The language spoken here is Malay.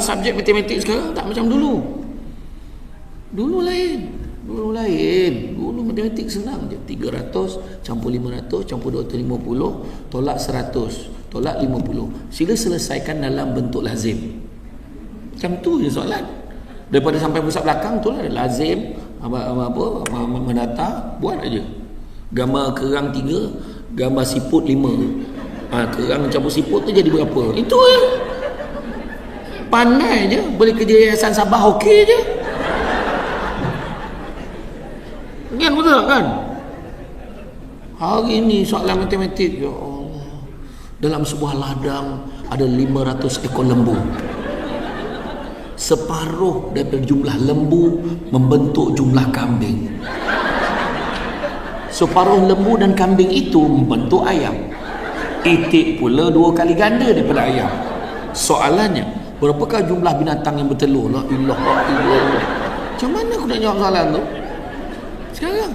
Subjek matematik sekarang tak macam dulu. Dulu lain. Dulu matematik senang je. 300 campur 500 campur 250 tolak 100 tolak 50. Sila selesaikan dalam bentuk lazim. Macam tu je soalan. Daripada sampai pusat belakang tu lah lazim menata, buat aja. Gambar kerang 3, gambar siput 5. Kerang campur siput tu jadi berapa? Itu je. Pandai je, boleh kerja Yayasan Sabah okey je. Kan betul kan? Hari ni soalan matematik, ya Allah. Dalam sebuah ladang ada 500 ekor lembu. Separuh daripada jumlah lembu membentuk jumlah kambing. Separuh lembu dan kambing itu membentuk ayam. Itik pula 2 kali ganda daripada ayam. Soalannya, berapakah jumlah binatang yang bertelur? La ilaha illallah. Macam mana aku nak jawab soalan tu sekarang?